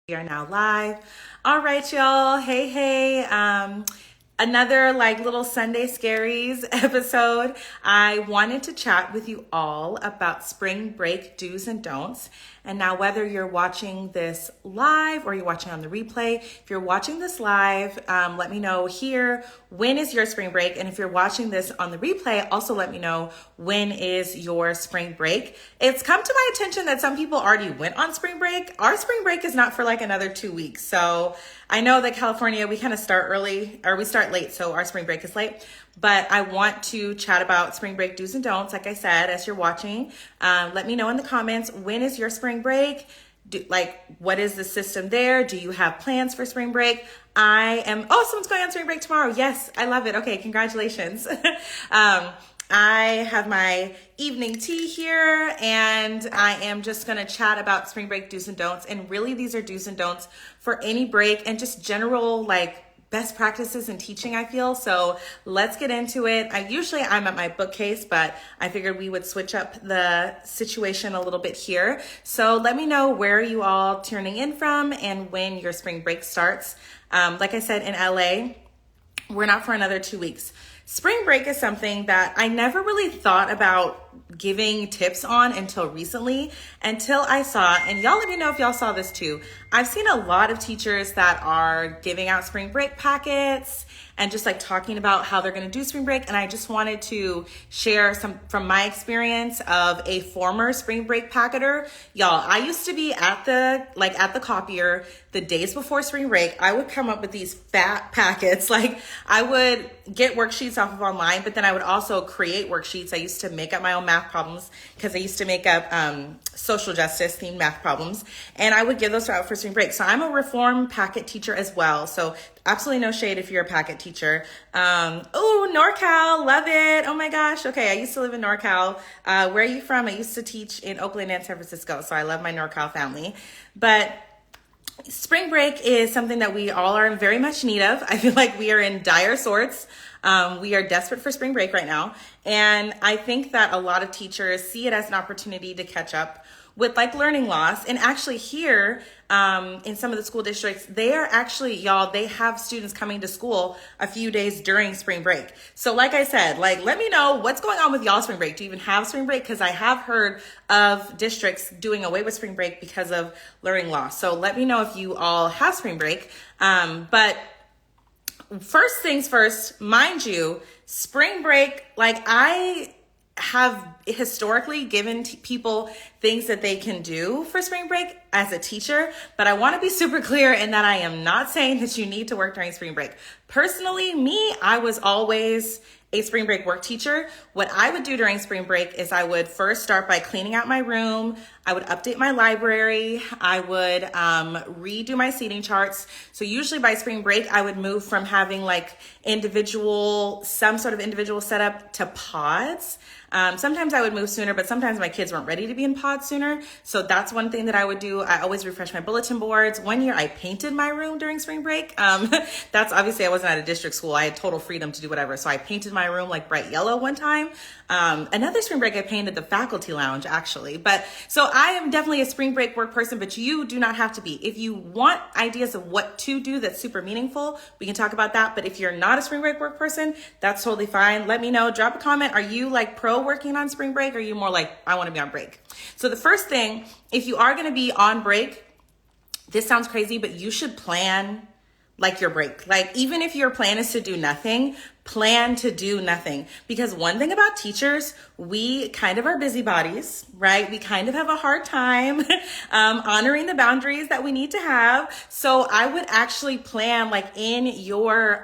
We are now live. All right, y'all. Hey. Another like little Sunday Scaries episode. I wanted to chat with you all about spring break do's and don'ts. And now, whether you're watching this live or you're watching on the replay, if you're watching this live, let me know here, when is your spring break? And if you're watching this on the replay, also let me know, when is your spring break? It's come to my attention that some people already went on spring break. Our spring break is not for like another 2 weeks. So I know that California, we kind of start early, or we start late, so our spring break is late. But I want to chat about spring break do's and don'ts, like I said, as you're watching. Let me know in the comments, when is your spring break? What is the system there? Do you have plans for spring break? Someone's going on spring break tomorrow. Yes, I love it. Okay, congratulations. I have my evening tea here, and I am just going to chat about spring break do's and don'ts. And really, these are do's and don'ts for any break and just general best practices in teaching, I feel. So let's get into it. I'm at my bookcase, but I figured we would switch up the situation a little bit here. So let me know where you all tuning in from and when your spring break starts. Like I said, in LA, we're not for another 2 weeks. Spring break is something that I never really thought about giving tips on until recently, until I saw, and y'all let me know if y'all saw this too. I've seen a lot of teachers that are giving out spring break packets and just talking about how they're going to do spring break. And I just wanted to share some from my experience of a former spring break packeter. Y'all, I used to be at the copier the days before spring break. I would come up with these fat packets. I would get worksheets off of online, but then I would also create worksheets. I used to make up my own math problems because I used to make up social justice themed math problems, and I would give those out for spring break. So I'm a reform packet teacher as well. So absolutely no shade if you're a packet teacher. NorCal, love it. Oh my gosh. Okay, I used to live in NorCal. Where are you from? I used to teach in Oakland and San Francisco, so I love my NorCal family. But spring break is something that we all are in very much need of. I feel like we are in dire sorts. We are desperate for spring break right now. And I think that a lot of teachers see it as an opportunity to catch up with learning loss. And actually here, in some of the school districts, they have students coming to school a few days during spring break. So like I said, let me know what's going on with y'all spring break. Do you even have spring break? Because I have heard of districts doing away with spring break because of learning loss. So let me know if you all have spring break. But first things first, mind you, spring break, I have historically given people things that they can do for spring break as a teacher, but I want to be super clear in that I am not saying that you need to work during spring break. Personally, I was always a spring break work teacher. What I would do during spring break is I would first start by cleaning out my room. I would update my library. I would redo my seating charts. So usually by spring break, I would move from having some sort of individual setup to pods. Sometimes I would move sooner, but sometimes my kids weren't ready to be in pods sooner. So that's one thing that I would do. I always refresh my bulletin boards. One year I painted my room during spring break. That's obviously I wasn't at a district school. I had total freedom to do whatever. So I painted my room bright yellow one time. Another spring break I painted the faculty lounge actually. But so I am definitely a spring break work person, but you do not have to be. If you want ideas of what to do that's super meaningful, we can talk about that. But if you're not a spring break work person, that's totally fine. Let me know, drop a comment. Are you pro working on spring break? Or are you more I want to be on break? So the first thing, if you are going to be on break, this sounds crazy, but you should plan your break. Even if your plan is to do nothing, plan to do nothing. Because one thing about teachers, we kind of are busybodies, right? We kind of have a hard time honoring the boundaries that we need to have. So I would actually plan in your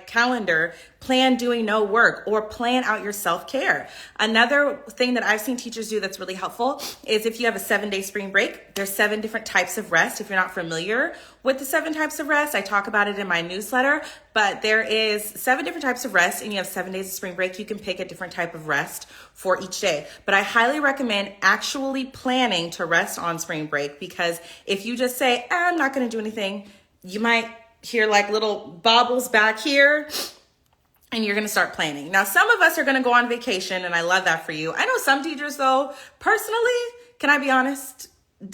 calendar, plan doing no work or plan out your self-care. Another thing that I've seen teachers do that's really helpful is if you have a 7-day spring break, there's 7 different types of rest. If you're not familiar with the 7 types of rest, I talk about it in my newsletter, but there is 7 different types of rest and you have 7 days of spring break. You can pick a different type of rest for each day. But I highly recommend actually planning to rest on spring break, because if you just say, I'm not going to do anything, you might hear little bobbles back here and you're going to start planning. Now, some of us are going to go on vacation, and I love that for you. I know some teachers, though, personally, can I be honest?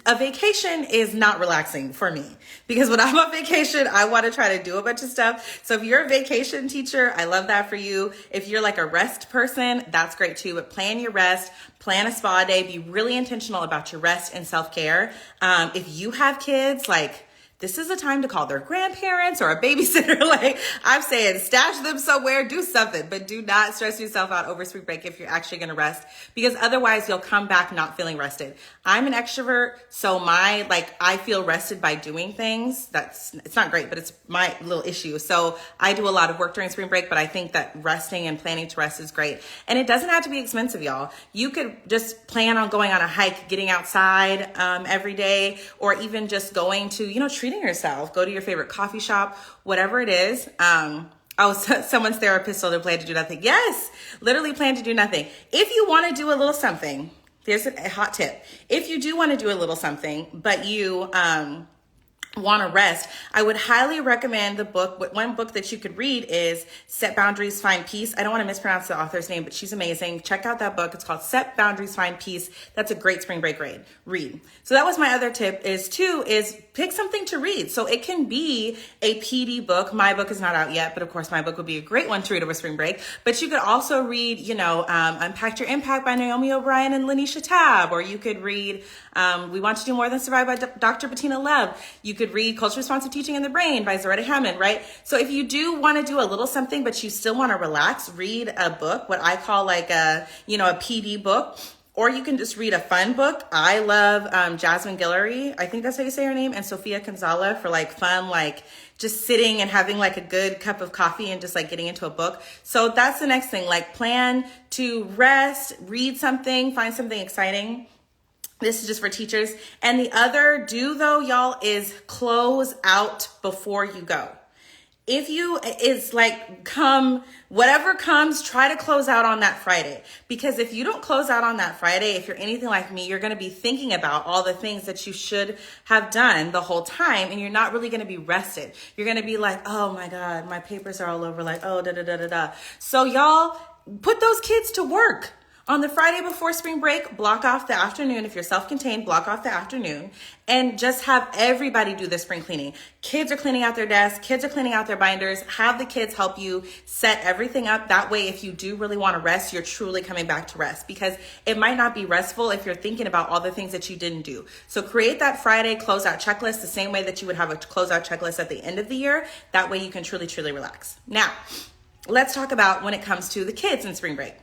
a vacation is not relaxing for me, because when I'm on vacation, I want to try to do a bunch of stuff. So if you're a vacation teacher, I love that for you. If you're like a rest person, that's great too. But plan your rest, plan a spa day, be really intentional about your rest and self-care. If you have kids, like, this is a time to call their grandparents or a babysitter. Like, I'm saying, stash them somewhere, do something, but do not stress yourself out over spring break if you're actually going to rest, because otherwise you'll come back not feeling rested. I'm an extrovert, so I feel rested by doing things. It's not great, but it's my little issue. So I do a lot of work during spring break, but I think that resting and planning to rest is great. And it doesn't have to be expensive, y'all. You could just plan on going on a hike, getting outside every day, or even just going to, treating yourself. Go to your favorite coffee shop, whatever it is. Someone's therapist told them plan to do nothing. Yes, literally plan to do nothing. If you want to do a little something, there's a hot tip. If you do want to do a little something, but you want to rest, I would highly recommend the book. One book that you could read is Set Boundaries, Find Peace. I don't want to mispronounce the author's name, but she's amazing. Check out that book. It's called Set Boundaries, Find Peace. That's a great spring break read. So that was my other tip is pick something to read. So it can be a PD book. My book is not out yet, but of course my book would be a great one to read over spring break. But you could also read, Unpack Your Impact by Naomi O'Brien and Lanisha Tab, or you could read We Want to Do More Than Survive by Dr. Bettina Lev. You could read Culture Responsive Teaching in the Brain by Zaretta Hammond, right? So if you do want to do a little something, but you still want to relax, read a book, what I call like a PD book. Or you can just read a fun book. I love Jasmine Guillory, I think that's how you say her name, and Sofia Gonzalez for like fun, like just sitting and having like a good cup of coffee and just like getting into a book. So that's the next thing, like plan to rest, read something, find something exciting. This is just for teachers. And the other y'all, is close out before you go. Whatever comes, try to close out on that Friday. Because if you don't close out on that Friday, if you're anything like me, you're going to be thinking about all the things that you should have done the whole time, and you're not really going to be rested. You're going to be like, oh my God, my papers are all over, like, oh, da, da, da, da, da. So y'all, put those kids to work. On the Friday before spring break, block off the afternoon. If you're self-contained, block off the afternoon and just have everybody do the spring cleaning. Kids are cleaning out their desks. Kids are cleaning out their binders. Have the kids help you set everything up. That way, if you do really want to rest, you're truly coming back to rest, because it might not be restful if you're thinking about all the things that you didn't do. So create that Friday closeout checklist the same way that you would have a closeout checklist at the end of the year. That way you can truly, truly relax. Now, let's talk about when it comes to the kids in spring break.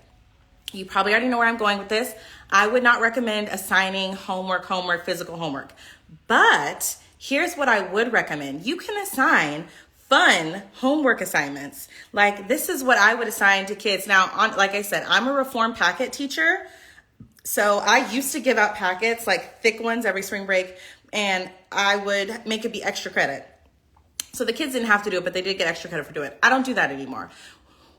You probably already know where I'm going with this. I would not recommend assigning homework, physical homework. But here's what I would recommend. You can assign fun homework assignments. Like, this is what I would assign to kids. Now, like I said, I'm a reform packet teacher. So I used to give out packets, like thick ones every spring break, and I would make it be extra credit. So the kids didn't have to do it, but they did get extra credit for doing it. I don't do that anymore.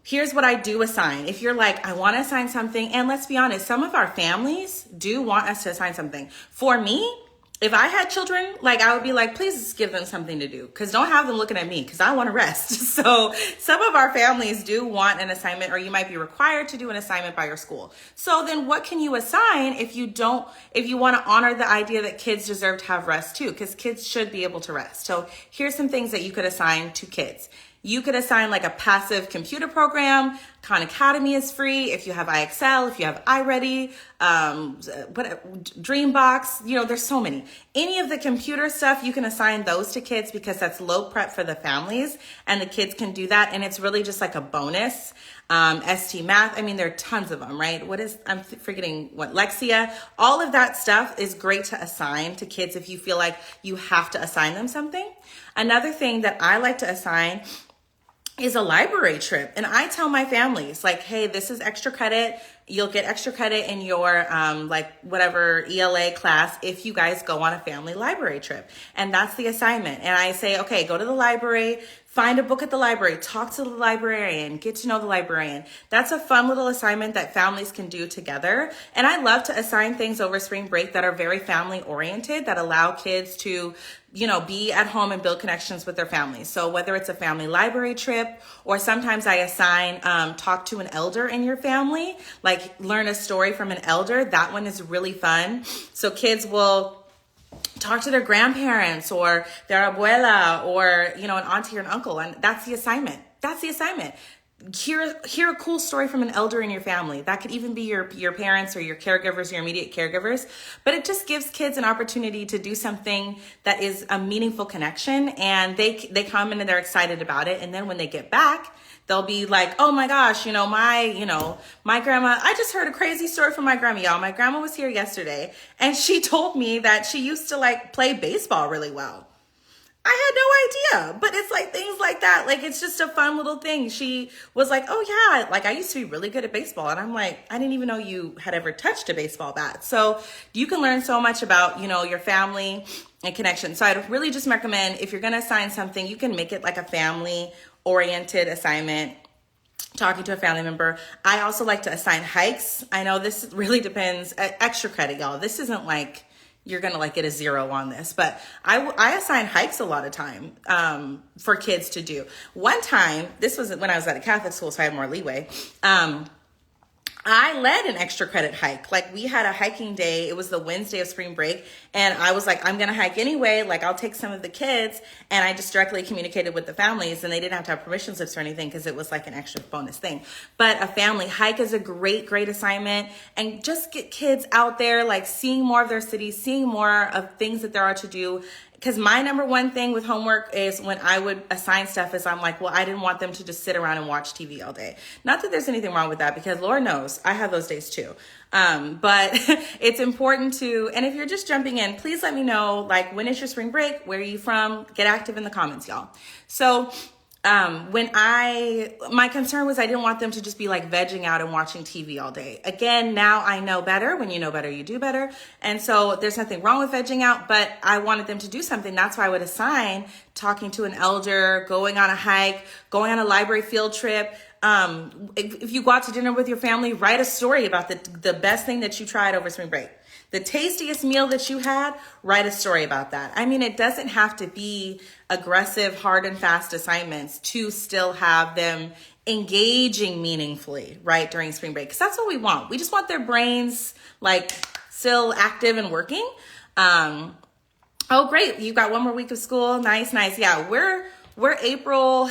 Here's what I do assign. If you're like, I want to assign something, and let's be honest, some of our families do want us to assign something. For me, if I had children, like, I would be like, please just give them something to do, because don't have them looking at me, because I want to rest. So some of our families do want an assignment, or you might be required to do an assignment by your school. So then what can you assign if you want to honor the idea that kids deserve to have rest too, because kids should be able to rest. So here's some things that you could assign to kids. You could assign like a passive computer program. Khan Academy is free. If you have iExcel, if you have iReady, Dreambox, there's so many. Any of the computer stuff, you can assign those to kids, because that's low prep for the families, and the kids can do that. And it's really just like a bonus. ST Math, there are tons of them, right? I'm forgetting what, Lexia. All of that stuff is great to assign to kids if you feel like you have to assign them something. Another thing that I like to assign is a library trip. And I tell my families, like, hey, this is extra credit. You'll get extra credit in your whatever ELA class if you guys go on a family library trip. And that's the assignment. And I say, okay, go to the library, find a book at the library, talk to the librarian, get to know the librarian. That's a fun little assignment that families can do together. And I love to assign things over spring break that are very family oriented, that allow kids to be at home and build connections with their families. So whether it's a family library trip, or sometimes I assign talk to an elder in your family, like learn a story from an elder. That one is really fun. So kids will talk to their grandparents or their abuela or, you know, an auntie or an uncle. And that's the assignment. That's the assignment. Hear a cool story from an elder in your family. That could even be your parents or your caregivers, your immediate caregivers. But it just gives kids an opportunity to do something that is a meaningful connection, and they come in and they're excited about it. And then when they get back, they'll be like, oh my gosh, my grandma, I just heard a crazy story from my grandma, y'all. My grandma was here yesterday and she told me that she used to like play baseball really well. I had no idea, but it's like things like that. Like, it's just a fun little thing. She was like, oh yeah, like I used to be really good at baseball. And I'm like, I didn't even know you had ever touched a baseball bat. So you can learn so much about, your family and connection. So I'd really just recommend, if you're going to assign something, you can make it like a family oriented assignment, talking to a family member. I also like to assign hikes. I know this really depends, extra credit, y'all. This isn't like you're going to like get a 0 on this, but I assign hikes a lot of time for kids to do. One time, this was when I was at a Catholic school, so I had more leeway. I led an extra credit hike. Like, we had a hiking day. It was the Wednesday of spring break. And I was like, I'm going to hike anyway. Like, I'll take some of the kids. And I just directly communicated with the families, and they didn't have to have permission slips or anything because it was like an extra bonus thing. But a family hike is a great, great assignment. And just get kids out there, like seeing more of their city, seeing more of things that there are to do. Because my number one thing with homework is when I would assign stuff is I'm like, well, I didn't want them to just sit around and watch TV all day. Not that there's anything wrong with that, because Lord knows I have those days too. But it's important to, and if you're just jumping in, please let me know, like, when is your spring break? Where are you from? Get active in the comments, y'all. So my concern was I didn't want them to just be like vegging out and watching TV all day. Again, now I know better. When you know better, you do better. And so there's nothing wrong with vegging out, but I wanted them to do something. That's why I would assign talking to an elder, going on a hike, going on a library field trip. If you go out to dinner with your family, write a story about the best thing that you tried over spring break. The tastiest meal that you had, write a story about that. I mean, it doesn't have to be aggressive, hard and fast assignments to still have them engaging meaningfully, right, during spring break. Because that's what we want. We just want their brains like still active and working. Oh, great. You've got one more week of school. Nice, nice. Yeah, we're April.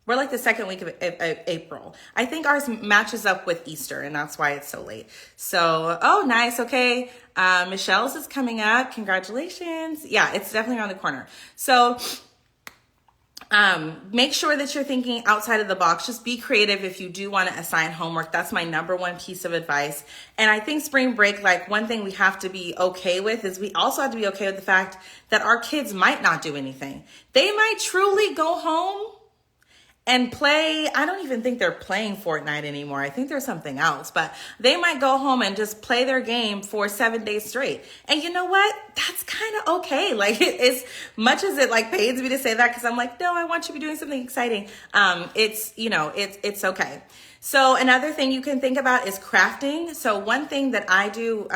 We're like the second week of April. I think ours matches up with Easter, and that's why it's so late. So, oh, nice. Okay. Michelle's is coming up. Congratulations. Yeah, it's definitely around the corner. So, make sure that you're thinking outside of the box. Just be creative if you do want to assign homework. That's my number one piece of advice. And I think spring break, like, one thing we have to be okay with is we also have to be okay with the fact that our kids might not do anything. They might truly go home and play. I don't even think they're playing Fortnite anymore. I think there's something else, but they might go home and just play their game for 7 days straight. And you know what? That's kind of okay. Like, as much as it like pains me to say that, because I'm like, no, I want you to be doing something exciting. It's okay. So another thing you can think about is crafting. So one thing that I do,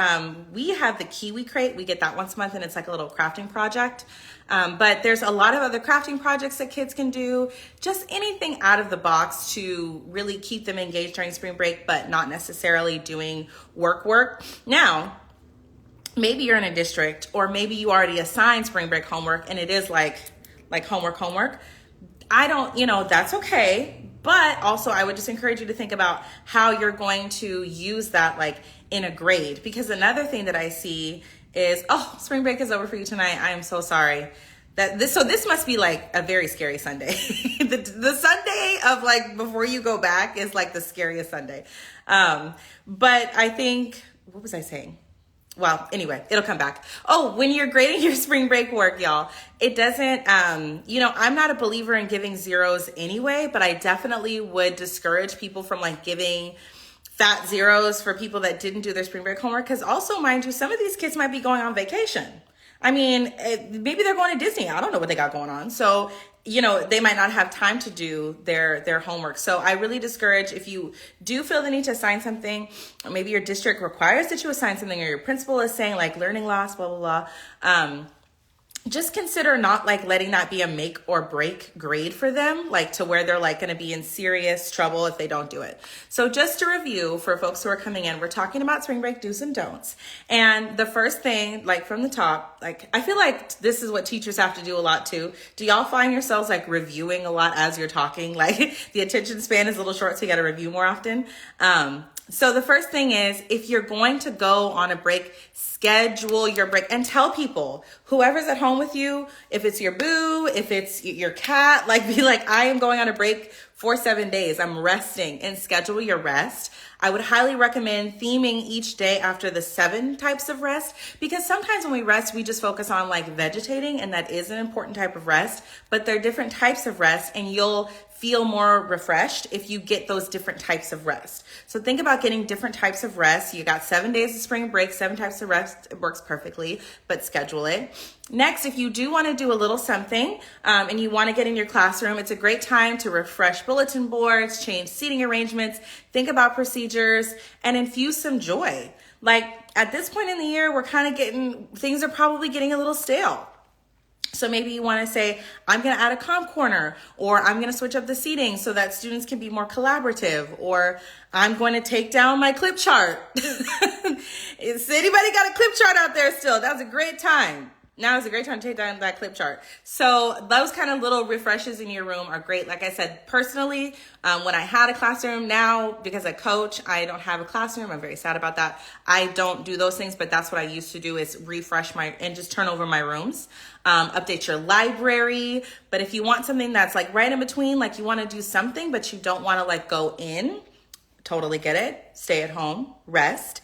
we have the Kiwi Crate. We get that once a month, and it's like a little crafting project. But there's a lot of other crafting projects that kids can do, just anything out of the box to really keep them engaged during spring break, but not necessarily doing work. Now, maybe you're in a district, or maybe you already assigned spring break homework and it is like homework. That's okay. But also I would just encourage you to think about how you're going to use that like in a grade, because another thing that I see is, oh, spring break is over for you tonight. I am so sorry. This must be like a very scary Sunday. the Sunday of like before you go back is like the scariest Sunday. But I think, what was I saying? Well, anyway, it'll come back. Oh, when you're grading your spring break work, y'all, it doesn't, I'm not a believer in giving 0s anyway, but I definitely would discourage people from like giving fat 0s for people that didn't do their spring break homework. Because also, mind you, some of these kids might be going on vacation. I mean, maybe they're going to Disney. I don't know what they got going on. So, they might not have time to do their homework. So I really discourage, if you do feel the need to assign something, or maybe your district requires that you assign something, or your principal is saying like learning loss, blah, blah, blah. just consider not like letting that be a make or break grade for them, like to where they're like going to be in serious trouble if they don't do it. So just to review for folks who are coming in, we're talking about spring break do's and don'ts. And the first thing, like from the top, like I feel like this is what teachers have to do a lot too. Do y'all find yourselves like reviewing a lot as you're talking? Like the attention span is a little short, so you got to review more often. So the first thing is, if you're going to go on a break, schedule your break and tell people, whoever's at home with you, if it's your boo, if it's your cat, like be like, I am going on a break for 7 days. I'm resting, and schedule your rest. I would highly recommend theming each day after the 7 types of rest, because sometimes when we rest, we just focus on like vegetating, and that is an important type of rest, but there are different types of rest, and you'll feel more refreshed if you get those different types of rest. So think about getting different types of rest. You got 7 days of spring break, 7 types of rest. It works perfectly, but schedule it. Next, if you do want to do a little something and you want to get in your classroom, it's a great time to refresh bulletin boards, change seating arrangements, think about procedures, and infuse some joy. Like at this point in the year, things are probably getting a little stale. So maybe you want to say, I'm going to add a calm corner, or I'm going to switch up the seating so that students can be more collaborative, or I'm going to take down my clip chart. Is anybody got a clip chart out there still? That was a great time. Now is a great time to take down that clip chart. So those kind of little refreshes in your room are great. Like I said, personally, when I had a classroom, now because I coach, I don't have a classroom. I'm very sad about that. I don't do those things, but that's what I used to do, is refresh and just turn over my rooms, update your library. But if you want something that's like right in between, like you want to do something, but you don't want to like go in, totally get it. Stay at home, rest.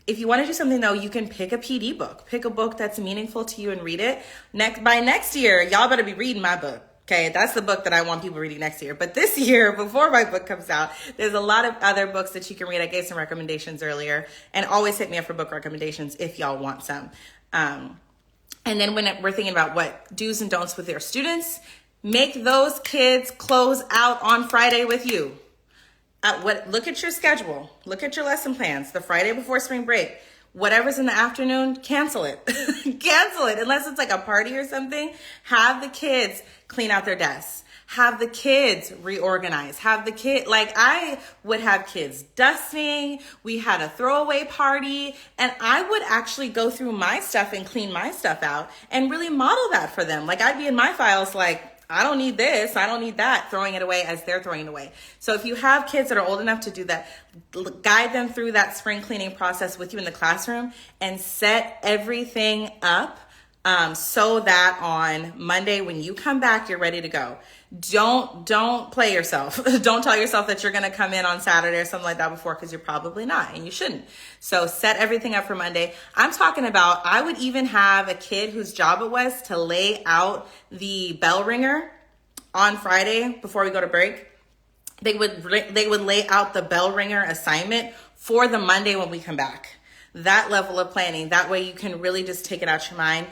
If you want to do something though, you can pick a PD book. Pick a book that's meaningful to you and read it. By next year, y'all better be reading my book. Okay, that's the book that I want people reading next year. But this year, before my book comes out, there's a lot of other books that you can read. I gave some recommendations earlier, and always hit me up for book recommendations if y'all want some. And then when we're thinking about what do's and don'ts with your students, make those kids close out on Friday with you. Look at your schedule. Look at your lesson plans. The Friday before spring break, whatever's in the afternoon, cancel it. Cancel it. Unless it's like a party or something. Have the kids clean out their desks. Have the kids reorganize. I would have kids dusting. We had a throwaway party, and I would actually go through my stuff and clean my stuff out and really model that for them. Like I'd be in my files like, I don't need this, I don't need that, throwing it away as they're throwing it away. So if you have kids that are old enough to do that, guide them through that spring cleaning process with you in the classroom and set everything up so that on Monday when you come back, you're ready to go. Don't play yourself. Don't tell yourself that you're going to come in on Saturday or something like that before, because you're probably not, and you shouldn't. So set everything up for Monday. I'm talking about, I would even have a kid whose job it was to lay out the bell ringer on Friday before we go to break. They would lay out the bell ringer assignment for the Monday when we come back. That level of planning. That way you can really just take it out your mind.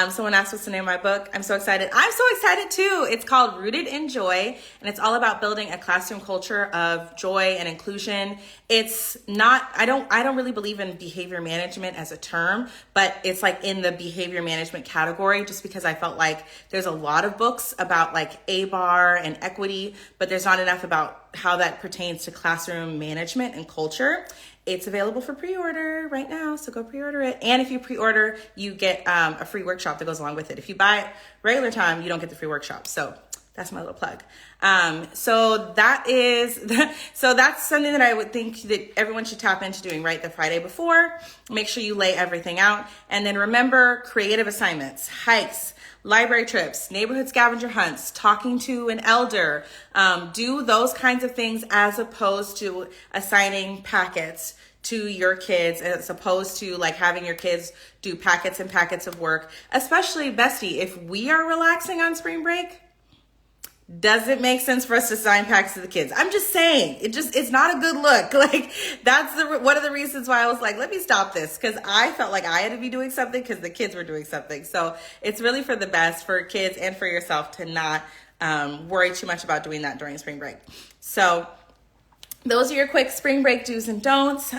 Someone asked what's the name of my book. I'm so excited. I'm so excited too. It's called Rooted in Joy, and it's all about building a classroom culture of joy and inclusion. It's not, I don't really believe in behavior management as a term, but it's like in the behavior management category, just because I felt like there's a lot of books about like ABAR and equity, but there's not enough about how that pertains to classroom management and culture. It's available for pre-order right now, so go pre-order it. And if you pre-order, you get a free workshop that goes along with it. If you buy it regular time, you don't get the free workshop. So that's my little plug. So that's something that I would think that everyone should tap into doing, right? The Friday before, make sure you lay everything out. And then remember, creative assignments, hikes, library trips, neighborhood scavenger hunts, talking to an elder, do those kinds of things as opposed to assigning packets to your kids, as opposed to like having your kids do packets and packets of work. Especially, bestie, if we are relaxing on spring break, does it make sense for us to assign packs to the kids? I'm just saying, it's not a good look. Like that's one of the reasons why I was like, let me stop this, because I felt like I had to be doing something because the kids were doing something. So it's really for the best for kids and for yourself to not worry too much about doing that during spring break. So those are your quick spring break do's and don'ts.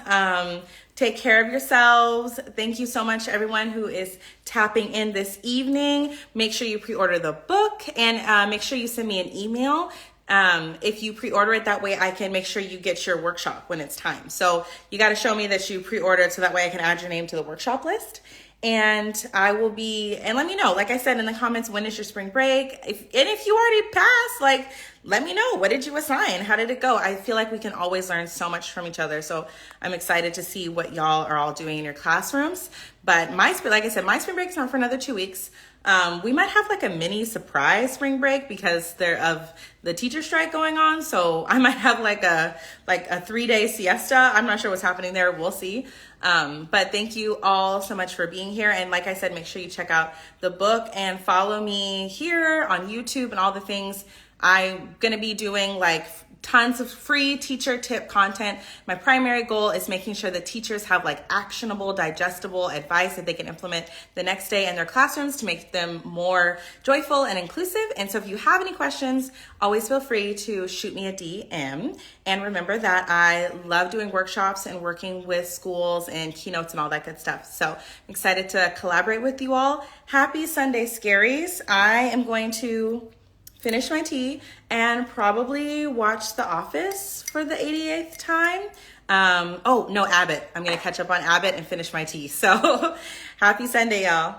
Take care of yourselves. Thank you so much, everyone who is tapping in this evening. Make sure you pre-order the book, and make sure you send me an email. If you pre-order it, that way I can make sure you get your workshop when it's time. So you got to show me that you pre-ordered so that way I can add your name to the workshop list. And let me know, like I said in the comments, when is your spring break? If you already passed, like, let me know, what did you assign? How did it go? I feel like we can always learn so much from each other. So I'm excited to see what y'all are all doing in your classrooms. But like I said, my spring break's not for another 2 weeks. We might have like a mini surprise spring break because of the teacher strike going on. So I might have like a 3-day siesta. I'm not sure what's happening there. We'll see. But thank you all so much for being here. And like I said, make sure you check out the book and follow me here on YouTube and all the things. I'm going to be doing like tons of free teacher tip content. My primary goal is making sure that teachers have like actionable, digestible advice that they can implement the next day in their classrooms to make them more joyful and inclusive. And so if you have any questions, always feel free to shoot me a DM. And remember that I love doing workshops and working with schools and keynotes and all that good stuff. So I'm excited to collaborate with you all. Happy Sunday, Scaries. I am going to finish my tea and probably watch The Office for the 88th time. Oh, no, Abbott. I'm going to catch up on Abbott and finish my tea. So happy Sunday, y'all.